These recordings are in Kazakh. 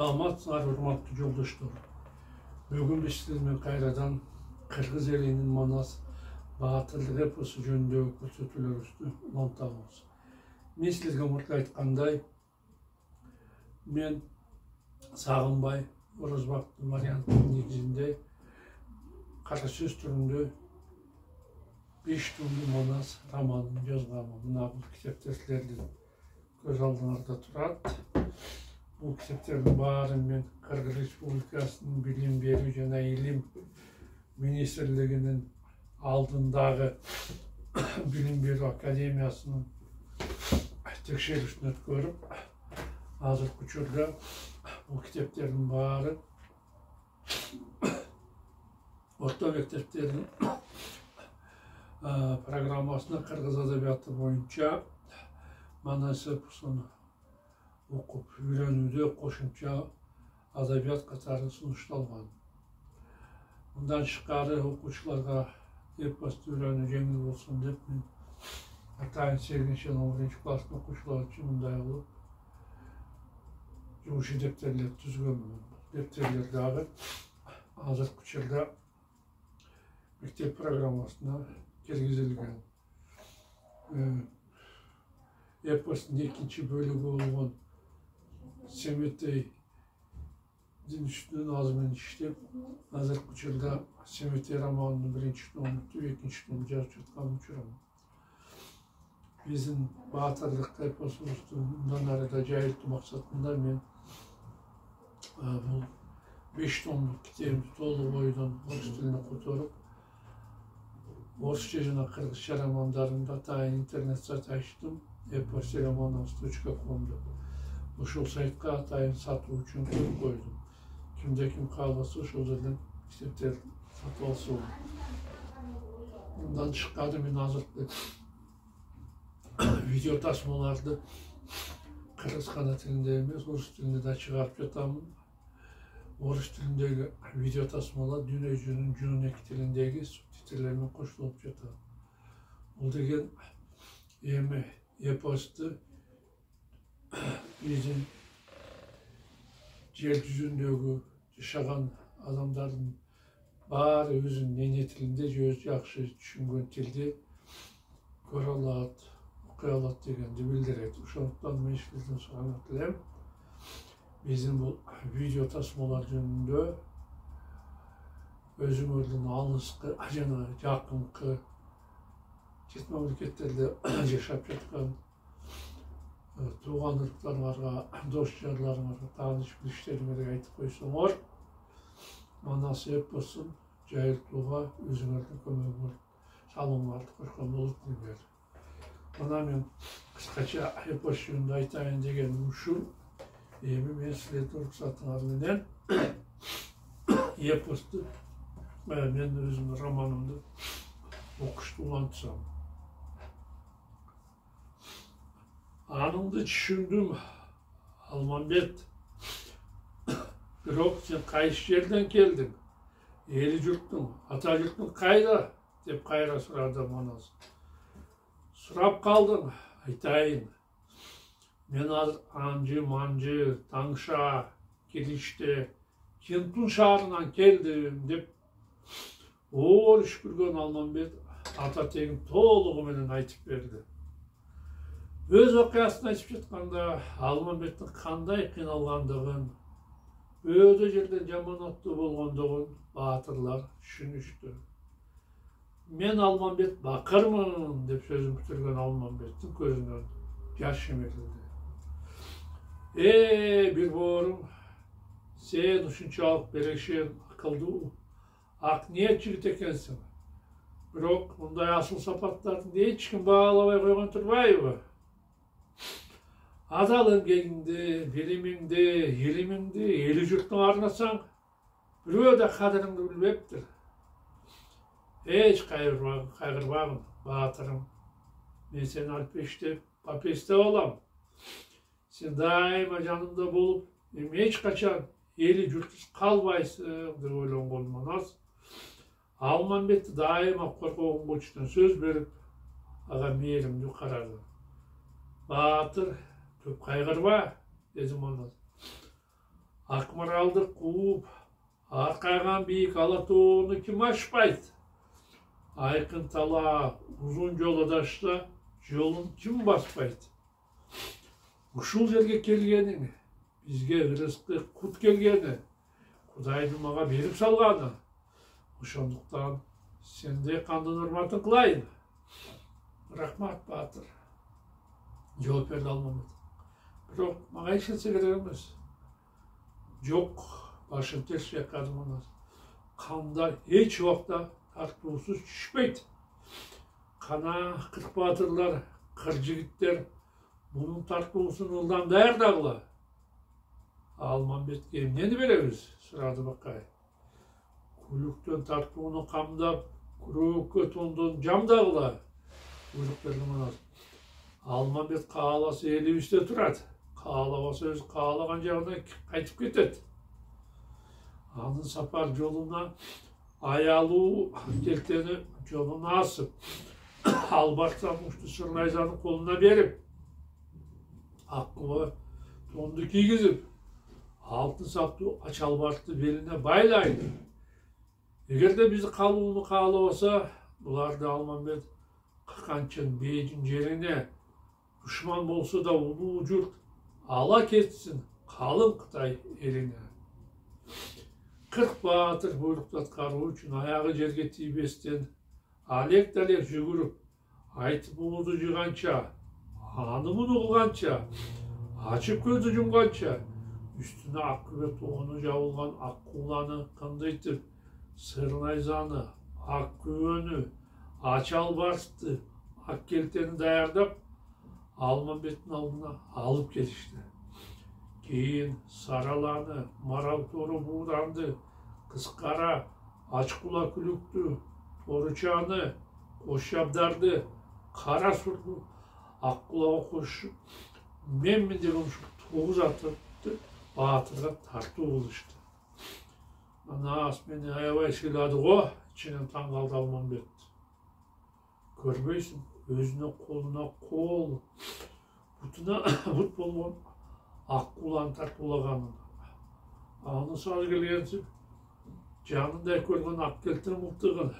Саламатсыңар, урматтуу жолдоштор. Бүгүн биз сиз менен кайрадан кыргыз элинин Манас баатырлык эпосу жөнүндөгү көрсөтүүлөрүбүздү улантабыз. Мен силерге мурда айткандай, мен Сагынбай Орозбактын вариантынын негизинде кара сөз түрүндө 5 томдуу Манас романын жазганмын. Мына бул китептер силердин көз алдыңарда турат. Бұл кітептердің барын мен Қырғыз Республикасының білім беру жана илим министрлігінің алдындағы білім беру академиясының текшерүүсүн өткөрүп, азыркы учурда бұл китептердің бары орто мектептердің программасына Қырғыз адабияты боюнча Манас эпосун окуп үйрөнүүдө кошумча адабият катары сунушталган. Мындан тышкары окуучуларга эпосту үйрөнүү жеңил болсун деп мен атайын 8-11 класстын окуучулары үчүн мындай кылып жумуш дептерлер түзгөнмүн. Дептерлер дагы азыркы учурда мектеп программасына киргизилген. Эпостун экинчи бөлүгү болгон Семетей үстүнөн аз менен иштеп, азыркы учурда Семетей романынын биринчи томун бүтүп, экинчи томун жазып жаткан учурум. Биздин баатырлык эпосубузду мындан ары да жайылтуу максатында мен бул 5 томдук китебимди толук ойдон орус тилине которуп, орусча жана кыргызча романдарын атайын интернет сайт ачтым, eposeromanos.com. Ошол сайтка атайын сатуу үчүн коюп койдум. Кимде ким кааласа ошол жерден китептерди сатып алса болот. Мындан тышкары мен азыркы видео тасмаларды кыргызча тилинде эмес, орус тилинде да чыгарып жатамын. Орус тилиндеги видео тасмалар дүйнө жүзүнүн 12 тилиндеги субтитрлер менен кошулуп жатат. Бул деген эми эпосту биздин жер жүзүндөгү жашаган адамдардын баары өзүнүн эне тилинде өз жакшы түшүнгөн тилде көрө алат, окуй алат дегенди билдирет. Ошондуктан мен сизден суранат элем, биздин бул видео тасмалар жөнүндө өзүңөрдүн алыскы жана жакынкы чет мамлекеттерде жашап жаткан тууган ыктарыңарга, дос жарларыңарга, тааныш билиштериңерге айтып койсоңор, Манас эпосун жайылтууга өзүңөрдүн көмөгүңөр салууңарды кошкон болот дейм. Мына мен кыскача эпос жөнүндө айтайын дегеним ушул. Эми мен силердин уруксатыңар менен эпосту мен өзүмдүн романымды окушту улантсам. Аныңды түшүндүм, Алмамбет. Бирок сен кайсы жерден келдиң? Эли журттуң, ата журтуң кайда? Деп кайра сурады Манас. Сурап калдың, айтайын. Мен азыр Анжы, Таңша, Кириште, Кентун шаарынан келдим деп оор үшкүргөн Алмамбет ата тегин толугу менен айтып берди. Өз окуясын айтып жатканда Алмамбеттин кандай кыйналгандыгын, өдө жерден жаман аттуу болгондугун баатырлар түшүнүштү. Мен Алмамбет бакырмын деп сөзүн бүтүргөн Алмамбеттин көзүнөн жаш эмерилди. Бир боорум, сен ушунчалык берекшен, акылдуу, ак ниет жигит экенсиң. Бирок мындай асыл сапаттарды эч ким баалабай койгон турбайбы? Адал эмгегиңди, билимиңди, илимиңди эли журтуңа арнасаң, бирөө да кадырыңды билбептир. Эч кайгырбагын, баатырым. Мен сени алпештеп, папестеп алам. Сен дайыма жанымда болуп, эч качан эли журтсуз калбайсың деп ойлонгон Манас Алмамбетти дайыма коркогон болчудан сөз берип, ага мээримдүү карады. Баатыр, көп кайгырба, dedi Manас. Akmaralды қуып, арқайған биік алатауыны кім ашпайды? Айқын тала, ұзын жол адашса, жолын кім баспайды? Ушул жерге келгенің, бізге ырысқы құт келгені, Құдайдың маға беріп салғаны. Ошондуктан сендей кандын урматын кылайын. Рахмат, Батыр. Жооп берди алмамет. Бирок мага эч нерсе керек эмес. Жок, башым терс жакка адымына. Канда эч убакта тартуусуз түшпөйт. Кана кырк баатырлар, кыр жигиттер мунун тартуусун ылдан даярдагыла. Алмамбетке эмнени беребиз? Сурады Бакай. Күлүктөн тартууну камдап, күрөккө тондон жамдагыла. Буйрук берди манас. Алмамбет кааласа элибизде турат. Каалабаса өзү каалаган жагына кайтып кетет. Анын сапар жолуна аялуу келтени жолуна асып, албарса мушты Сырнайзанын колуна берип, аккуба тонду кийгизип, алтын саптуу ач албартты белине байлайды. Эгерде биз калууну каалабаса, буларды Алмамбет канчын бейдин жерине душман болсо да улуу журт ала кетсин калың Кытай элине. 40 баатыр буйрукту аткаруу үчүн аягы жерге тийбестен алек-далек жүгүрүп, айтып улууду жыганча, анымын угулганча, ачып көздү жумганча, үстүнө ак күбө тоону жабылган ак кууланы кындыйтып, Сырнайзаны, ак күбөнү, ач албарсты, ак келтени даярдап, Алмамбеттин алдына алып келишти. Кийин сараланы, марал тору бууданды, кыскара, ачкула күлүктү, торучаны, кош жабдарды, кара сурду, аккулага кошуп, менмин деген ушул 9 атты баатырга тартуу кылышты. Анас мени аябай сыйлады го, ичинен таң калды Алмамбет. Көрбөйсүң, өзүнө колуна кол, бутуна бут болгон ак кууланы тартуулаганын. Аны салы келгенсип, жанындай көргөн ак келтин мылтыгын,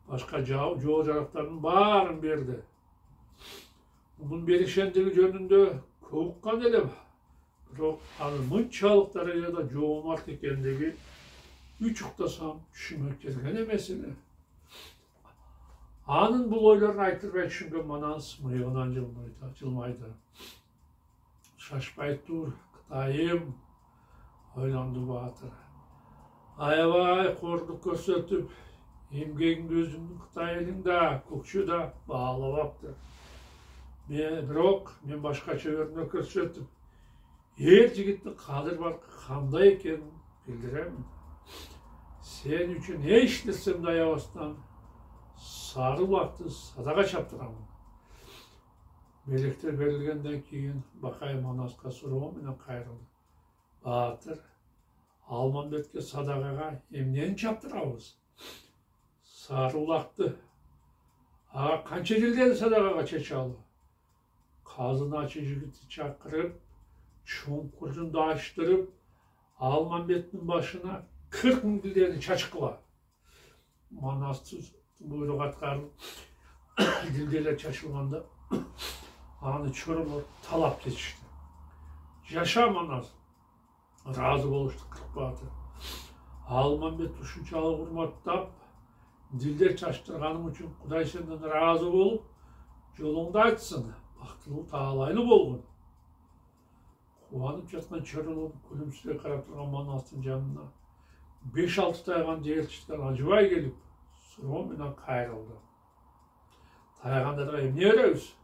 башка жоо жарактардын баарын берди. Мунун беришендиги жөнүндө көп уккан элем. Бирок аны мынчалык дарежеде жоомарт экендиги үч уктасам түшүнө келген эмес эле. Анын бул ойлорун айтырбай түшүнгөн манас мыйыгынан жылмайды. Шашпай тур, Кытайым, ойлонду баатыр. Аябай кордук көрсөтүп, эмгегиңди өзүңдүн Кытай элиң да, көкчү да баалабаптыр. Бирок мен башкача өрнөк көрсөтүп, эр жигиттин кадыр баркы кандай экенин билдирем. Сен үчүн эч нерсемди аябастан сары булакты садага чаптырамын. Белектер берилгенден кийин Бакай Манаска суроо менен кайрылды. Баатыр, Алмамбетке садагага эмнени чаптырабыз? Сары булакты. Ага канча жылден садагага чечалы? Казыначы жигитти чакырып, чуңкурдунду ачтырып, Алмамбеттин башына 40 000 дилдени чачкыла. Манастын буйрук аткарып, дилделер чачылганда, аны чоролор талап кетишти. Жаша Манас, разы болушту 40 баатыр. Алмамбет ушунчалык урматтап, дилдер чачтырганым үчүн Кудай сенден разы болуп, жолуңду айтсын, бактылуу таалайлуу болгун. Кубанып жаткан чоролор күлүмсүрөй карап турган Манастын жанына 5-6 тайган элчилер ажыбай келип, суроо менен кайрылды. Тайгандарга эмне беребиз?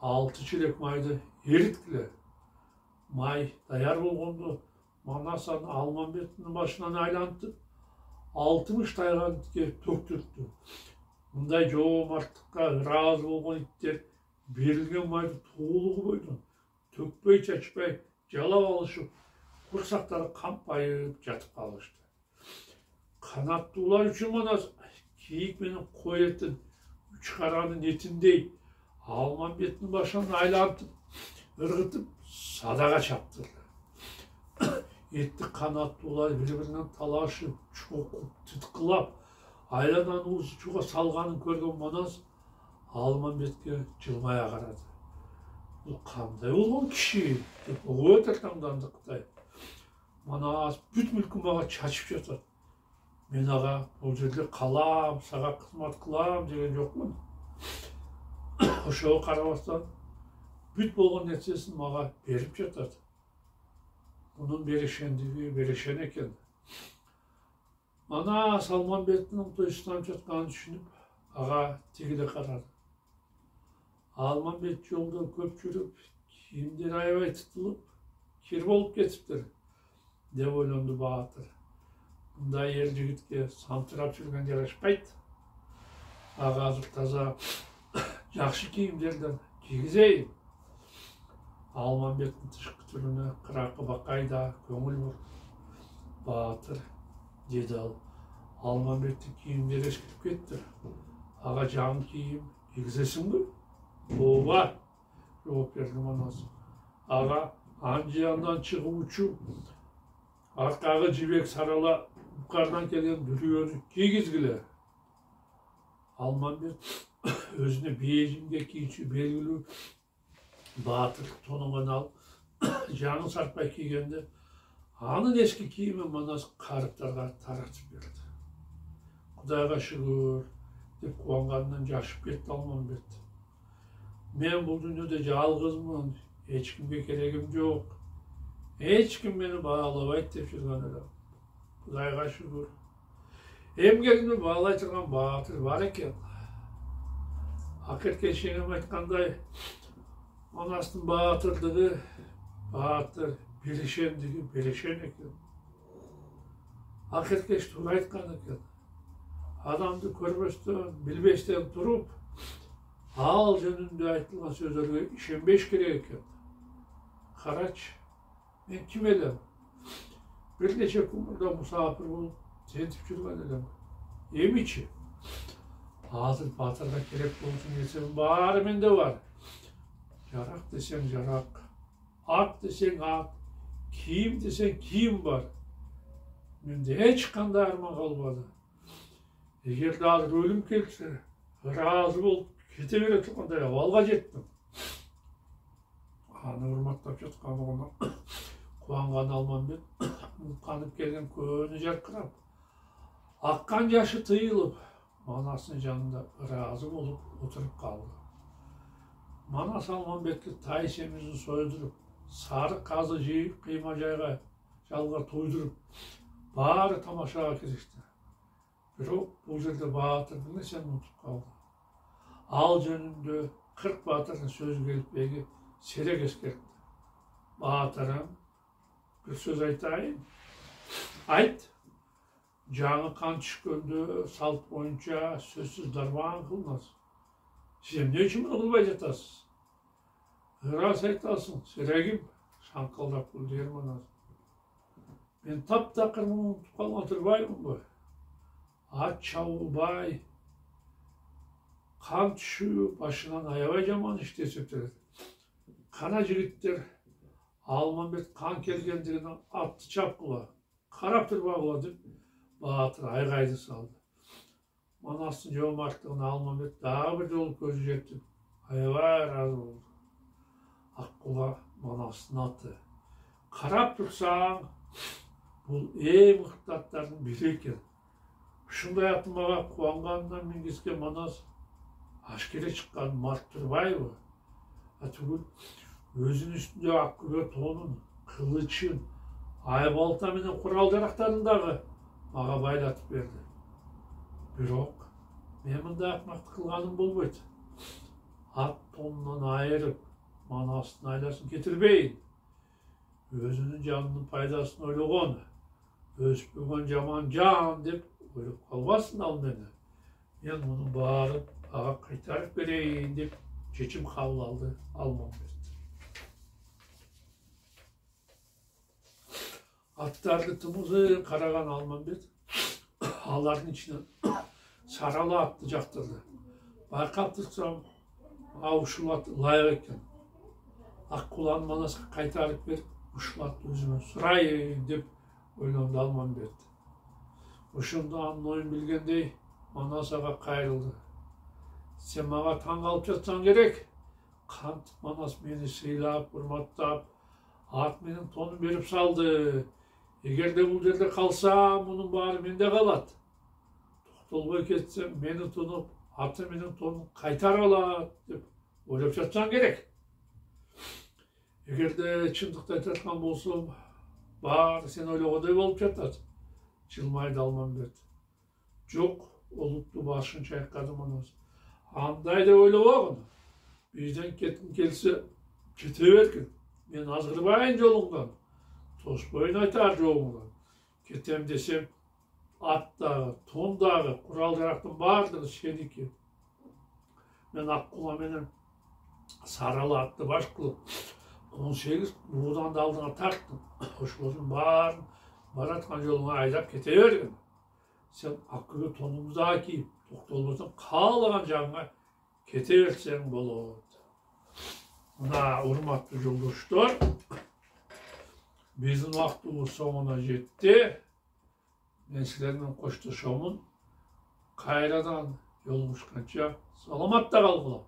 6 чилек майды эриткиле. Май даяр болгондо Манас аны Алмамбеттин башынан айлантып, 60 тайганге төктүрттү. Мындай жоомарттыкка ыраазы болгон иттер берилген майды толугу бойдон төкпөй чачпай жалап алышып, курсактары кампайып жатып калышты. Канаттуулар үчүн Манас кийик менен кой этин 3 каранын этиндей Алмамбеттин башынан айлантып, ыргытып садага чаптырды. етті қанаттылар бір-бірінен талашып, шоқып, тұтқылап, айладан уызы чуға салғанын көрген Манас Алмамбетке жылмая қарады. Бұл қандай болған кіші деп өте таңданды Қытай. Манас бүт мүлкін маған шашып жатады. Мен аға бұл жерде қалам, саға қызмат қылам деген жоқпын. Ошоға қарабастан бүт болған нәрсесін маған беріп жатады. Бұның берешендігі берешен екен. Манас Алмамбеттің тойыстан жатқанын түсініп, аға тегіде қарады. Алмамбет жолда көп жүріп, киімдер аябай тұтылып, кер болып кетіптір, деп ойланды Батыр. Бұндай ер жігітке сантырап жүрген жарашпайды. Ағазыр таза жақсы киімдерден кигізейін. Алмамбеттің тышқы түріне қырақы бақайда көңіл бұр. Батыр, деді ал. Алмамбеттің киімдері ескіріп кетті. Аға жаң киім кигізесің бе? Оба, жауап берді Манас. Аға, анжияндан шығып ұшу, арқағы жібек сарала бұқардан келген дүриені кигізгіле. Алмамбет өзіне бейжімге киючі белгілі Батыр тоныңын алып, жаңын сартпай кигенде, анын ескі киімі Манас қарыптарға таратып берді. Құдайға шүгір деп қуанғаннан жашып кетті Алмамбет. Мен бұл дүниеде жалғызмын, ешкімге керегім жоқ. Ешкім мені бағалабайды деп жүрген адам. Құдайға шүгір. Емгегімді бағалай тұрған Батыр бар екен. Ақырткен шеңім айтқандай, Манастың батырдығы, Батыр берешендігі берешен екен. Ақырткеш тура айтқан екен. Адамды көрместен, білбестен тұрып, ал жөнінде айтылған сөздерге ішенбеш керек екен. Қарач, мен кім елем? Бірнеше күн burada мұсапыр болып, тентіп жүрген елем. Емичі? Азыр Батырға керек болсын десең, бары менде бар. Жарақ десең жарақ, ат десең ат, киім десең киім бар. Менде ешқандай арман қалмады. Егер де азыр өлім келсе, разы болып, кете бере тұрғандай ауалға жеттім. Аны ұрмақтап жатқан оны қуанған Алмамбет қанып келген көні жарқырап, аққан жашы тыйылып, Манастың жанында разы болып отырып қалды. Манас Алмамбетке тай семізін сойдырып, сары қазы жиып, қима жайға жалға тойдырып, бары тамашаға кірісті. Бірақ бұл жерде Батырдың несен ұмытып қалды. Ал жөнінде 40 Батырдың сөзі келіп беге серек ескертті. Батырым, бір сөз айтайын. Айт, жаңы қан түшкенде салт бойынша сөзсіз дарбан қылмас. Сен не үшін мұны қылбай жатасыз? Рас айтасың, серегім, шаңқылдап күлдер Манас. Мен тап-тақыр ұмытып қалған тұрбаймын ғой. Ат шауы бай, қан түші башынан аябай жаман іштесіп. Қана жігіттер Алмамбет қан келгендігінен атты чапқыла, қарап тұрбағыла деп Батыр айғайды салды. Манастың жомарттығына Алмамбет дағы бір жол көзі жетіп, аябай разы болды. Аққұла Манастың аты. Қарап тұрсаң, бұл ең мықты аттардың бірі екен. Шындай атымаға қуанғанынан мінгескен Манас ашкере шыққан Март Тұрбаева. Түгіл өзінің үстінде ақкүбе тонын, қылычын, айбалта менен құрал-жарақтарындағы маға байлатып берді. Бирок, мен мында ақмақты қылғаным болбойды. Ат тонынан айырып, Манастың айласын кетірбейін. Өзінің жанының пайдасын ойлаған, өспеген жаман жан деп ойлап қалбасын ал мені. Мен мұны барып, аға қайтарып берейін деп шешім қабыл алды Алмамбет. Аттарды тымызы қараған Алмамбет, алардың ішінен сарала атты жақтырды. Байқап тұрсам, аушыл ат лайық екен. Аққұланы Манасқа қайтарып беріп, ушуларды өзүмөн сурайын деп ойлонду Алмамбет. Ошондо анын оюн билгендей Манас ага кайрылды. Сен мага таң калып жатсаң керек. Кантип Манас мени сыйлап, урматтап, ат менен тонун берип салды. Эгерде бул жерде калсам, мунун баары менде калат. Токтолбой кетсем, мени тунуп, аты менен тонун кайтарып алат деп ойлоп жатсаң керек. Эгерде чындыкты айтып аткан болсом, баары сен ойлогондой болуп жатат. Жылмайды Алмамбет. Жок, олутту башын чайкады Манас. Андай деп ойлобогун. Бийден кеткиң келсе, кете беркин. Мен азгырбайын жолуңдан. Тоспойун айтар жолуңдан. Кетем десем, ат дагы, тон дагы, курал жарактын баардыгы сеники. Мен Аккула менен Саралы атты баш кылып, 18 бууданды алдыңа тарттым. Ошолордун баарын бараткан жолуңа айдап кете бергин. Сен Аккүбө тонуңду дагы кийип, токтолбостон каалаган жагыңа кете берсең болот. Мына урматтуу жолдоштор, биздин убактыбыз соңуна жетти. Мен силер менен коштошомун. Кайрадан жолугушканча саламатта калгыла.